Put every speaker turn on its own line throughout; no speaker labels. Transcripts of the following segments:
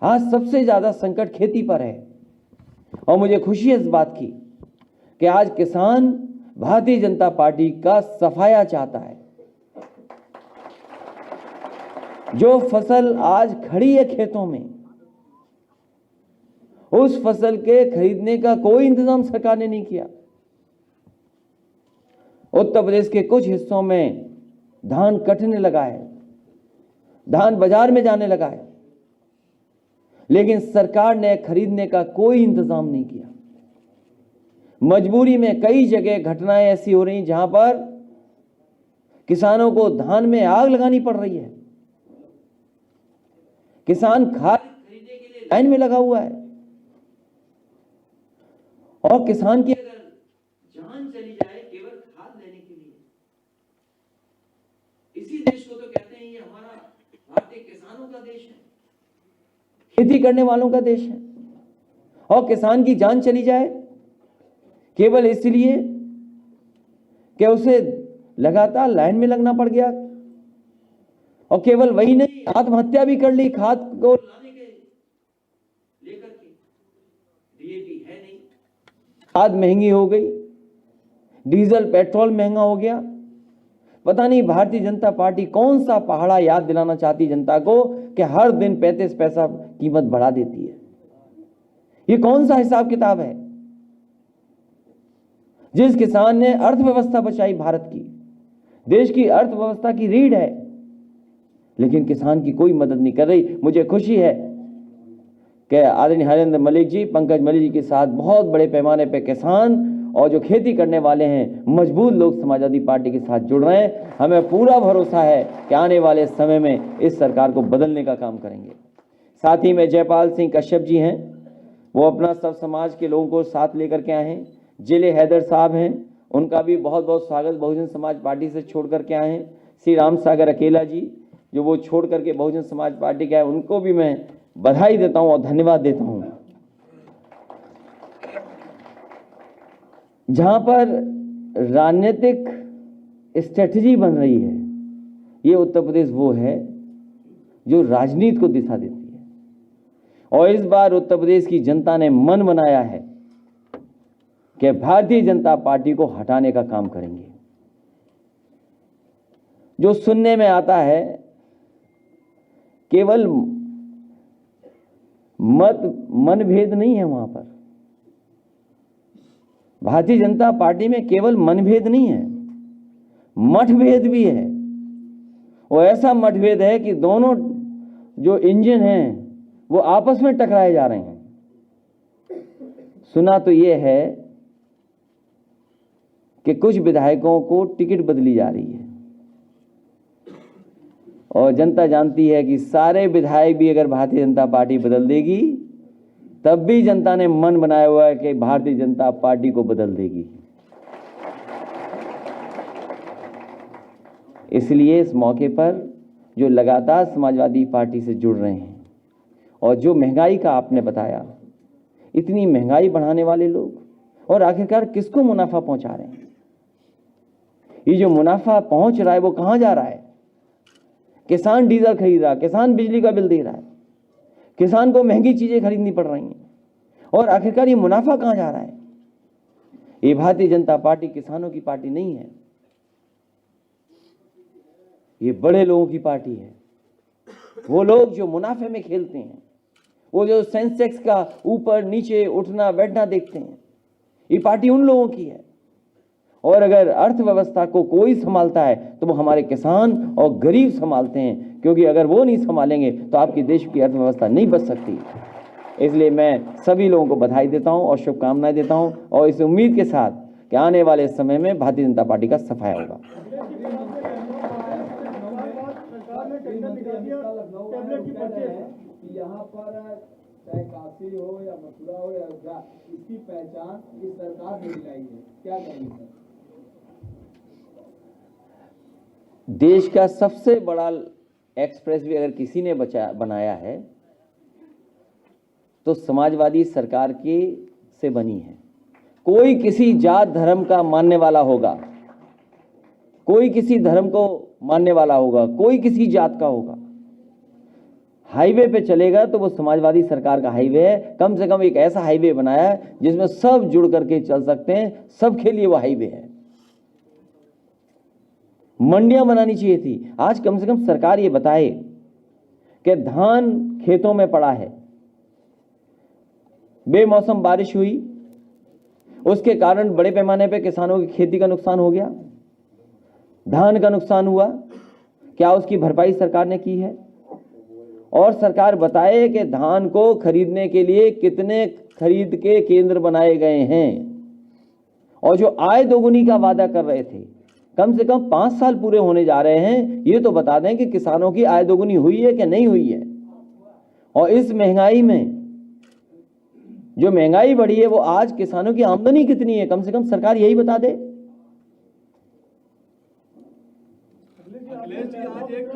आज सबसे ज्यादा संकट खेती पर है और मुझे खुशी है इस बात की कि आज किसान भारतीय जनता पार्टी का सफाया चाहता है। जो फसल आज खड़ी है खेतों में, उस फसल के खरीदने का कोई इंतजाम सरकार ने नहीं किया। उत्तर प्रदेश के कुछ हिस्सों में धान कटने लगा है, धान बाजार में जाने लगा है, लेकिन सरकार ने खरीदने का कोई इंतजाम नहीं किया। मजबूरी में कई जगह घटनाएं ऐसी हो रही जहां पर किसानों को धान में आग लगानी पड़ रही है। किसान खाद खरीदने के लिए लाइन में लगा हुआ है और किसान की अगर जान चली जाए केवल खाद लेने के लिए। इसी देश को तो कहते हैं ये हमारा भारतीय किसानों का देश है, खेती करने वालों का देश है, और किसान की जान चली जाए केवल इसलिए कि उसे लगातार लाइन में लगना पड़ गया। और केवल वही नहीं, आत्महत्या भी कर ली खाद को लाने के लेकर के। डीएपी है नहीं, खाद महंगी हो गई, डीजल पेट्रोल महंगा हो गया। पता नहीं भारतीय जनता पार्टी कौन सा पहाड़ा याद दिलाना चाहती जनता को कि हर दिन 35 पैसा कीमत बढ़ा देती है। ये कौन सा हिसाब किताब है? जिस किसान ने अर्थव्यवस्था बचाई भारत की, देश की अर्थव्यवस्था की रीढ़ है, लेकिन किसान की कोई मदद नहीं कर रही। मुझे खुशी है कि आदरणीय हरेंद्र मलिक जी, पंकज मलिक जी के साथ बहुत बड़े पैमाने पर किसान और जो खेती करने वाले हैं मजबूत लोग समाजवादी पार्टी के साथ जुड़ रहे हैं। हमें पूरा भरोसा है कि आने वाले समय में इस सरकार को बदलने का काम करेंगे। साथ ही में जयपाल सिंह कश्यप जी हैं, वो अपना सब समाज के लोगों को साथ लेकर के आए हैं। जिले हैदर साहब हैं, उनका भी बहुत बहुत स्वागत, बहुजन समाज पार्टी से छोड़ करके आए हैं। श्री राम सागर अकेला जी जो वो छोड़ करके बहुजन समाज पार्टी के आए, उनको भी मैं बधाई देता हूं और धन्यवाद देता हूं। जहां पर राजनीतिक स्ट्रेटजी बन रही है, ये उत्तर प्रदेश वो है जो राजनीति को दिशा देती है। और इस बार उत्तर प्रदेश की जनता ने मन बनाया है कि भारतीय जनता पार्टी को हटाने का काम करेंगे। जो सुनने में आता है केवल मनभेद नहीं है, वहां पर भारतीय जनता पार्टी में केवल मनभेद नहीं है, मतभेद भी है। और ऐसा मतभेद है कि दोनों जो इंजन हैं वो आपस में टकराए जा रहे हैं। सुना तो ये है कि कुछ विधायकों को टिकट बदली जा रही है, और जनता जानती है कि सारे विधायक भी अगर भारतीय जनता पार्टी बदल देगी तब भी जनता ने मन बनाया हुआ है कि भारतीय जनता पार्टी को बदल देगी। इसलिए इस मौके पर जो लगातार समाजवादी पार्टी से जुड़ रहे हैं, और जो महंगाई का आपने बताया, इतनी महंगाई बढ़ाने वाले लोग, और आखिरकार किसको मुनाफा पहुंचा रहे हैं? ये जो मुनाफा पहुंच रहा है वो कहां जा रहा है? किसान डीजल खरीद रहा है, किसान बिजली का बिल दे रहा है, किसान को महंगी चीजें खरीदनी पड़ रही हैं, और आखिरकार ये मुनाफा कहां जा रहा है? ये भारतीय जनता पार्टी किसानों की पार्टी नहीं है, ये बड़े लोगों की पार्टी है। वो लोग जो मुनाफे में खेलते हैं, वो जो सेंसेक्स का ऊपर नीचे उठना बैठना देखते हैं, ये पार्टी उन लोगों की है। और अगर अर्थव्यवस्था को कोई संभालता है तो वो हमारे किसान और गरीब संभालते हैं, क्योंकि अगर वो नहीं संभालेंगे तो आपके देश की अर्थव्यवस्था नहीं बच सकती। इसलिए मैं सभी लोगों को बधाई देता हूं और शुभकामनाएं देता हूं, और इस उम्मीद के साथ कि आने वाले समय में भारतीय जनता पार्टी का सफाया होगा।
यहाँ पर चाहे काशी हो या मथुरा हो या अयोध्या, इसकी पहचान इस सरकार ने दिलाई है, क्या कहेंगे?
देश का सबसे बड़ा एक्सप्रेस वे अगर किसी ने बनाया है तो समाजवादी सरकार की से बनी है। कोई किसी जात धर्म का मानने वाला होगा, कोई किसी धर्म को मानने वाला होगा, कोई किसी जात का होगा, हाईवे पे चलेगा तो वो समाजवादी सरकार का हाईवे है। कम से कम एक ऐसा हाईवे बनाया है जिसमें सब जुड़ करके चल सकते हैं, सबके लिए वो हाईवे है। मंडियां बनानी चाहिए थी। आज कम से कम सरकार ये बताए कि धान खेतों में पड़ा है, बेमौसम बारिश हुई, उसके कारण बड़े पैमाने पे किसानों की खेती का नुकसान हो गया, धान का नुकसान हुआ, क्या उसकी भरपाई सरकार ने की है? और सरकार बताए कि धान को खरीदने के लिए कितने खरीद के केंद्र बनाए गए हैं, और जो आय दोगुनी का वादा कर रहे थे, कम से कम 5 साल पूरे होने जा रहे हैं, ये तो बता दें कि किसानों की आय दोगुनी हुई है कि नहीं हुई है। और इस महंगाई में जो महंगाई बढ़ी है, वो आज किसानों की आमदनी कितनी है, कम से कम सरकार यही बता दे।
अखिलेश जी आज एक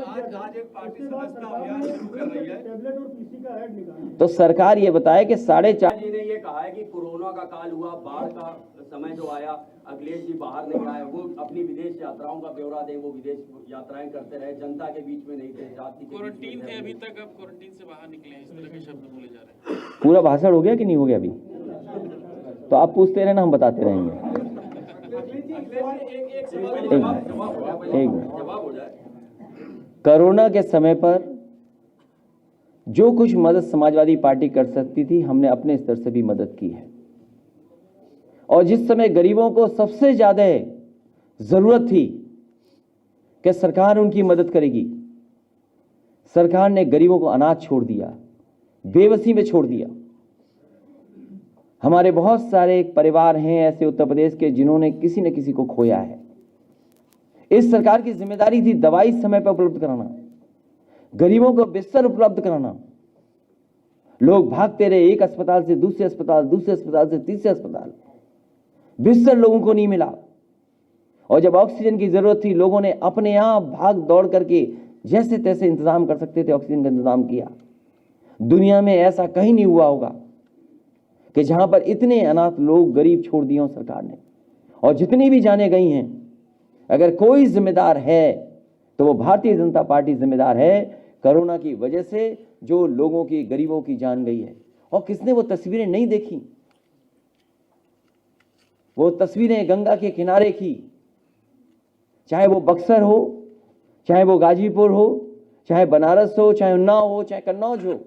पार्टी सदस्यता अभियान शुरू कर रही है। टेबलेट और पीसी का ऐड निकालना।
तो सरकार ये बताए कि 4.5
जी ने ये कहा है कि कोरोना का काल हुआ, बाढ़ का समय जो आया, अखिलेश जी बाहर नहीं आए, वो अपनी विदेश यात्राओं का ब्यौरा दें। वो विदेश यात्राएं करते रहे, जनता के बीच में नहीं थे, जाति के
क्वारंटीन थे अभी तक, अब क्वारंटीन से बाहर निकले हैं, इस तरह के शब्द बोले जा रहे हैं।
पूरा भाषण हो गया कि नहीं हो गया अभी? तो आप पूछते रहना, हम बताते रहेंगे। एक मिनट।
जवाब हो जाए।
कोरोना के समय पर जो कुछ मदद समाजवादी पार्टी कर सकती थी, हमने अपने स्तर से भी मदद की है। और जिस समय गरीबों को सबसे ज्यादा जरूरत थी कि सरकार उनकी मदद करेगी, सरकार ने गरीबों को अनाज छोड़ दिया, बेबसी में छोड़ दिया। हमारे बहुत सारे परिवार हैं ऐसे उत्तर प्रदेश के जिन्होंने किसी न किसी को खोया है। इस सरकार की जिम्मेदारी थी दवाई समय पर उपलब्ध कराना, गरीबों को बिस्तर उपलब्ध कराना। लोग भागते रहे एक अस्पताल से दूसरे अस्पताल, दूसरे अस्पताल से तीसरे अस्पताल, बिस्तर लोगों को नहीं मिला। और जब ऑक्सीजन की जरूरत थी, लोगों ने अपने आप भाग दौड़ करके जैसे तैसे इंतजाम कर सकते थे, ऑक्सीजन का इंतजाम किया। दुनिया में ऐसा कहीं नहीं हुआ होगा कि जहां पर इतने अनाथ लोग गरीब छोड़ दिए हों सरकार ने। और जितनी भी जाने गई हैं, अगर कोई जिम्मेदार है तो वो भारतीय जनता पार्टी जिम्मेदार है। कोरोना की वजह से जो लोगों की, गरीबों की जान गई है। और किसने वो तस्वीरें नहीं देखी? वो तस्वीरें गंगा के किनारे की, चाहे वो बक्सर हो, चाहे वो गाजीपुर हो, चाहे बनारस हो, चाहे उन्नाव हो, चाहे कन्नौज हो।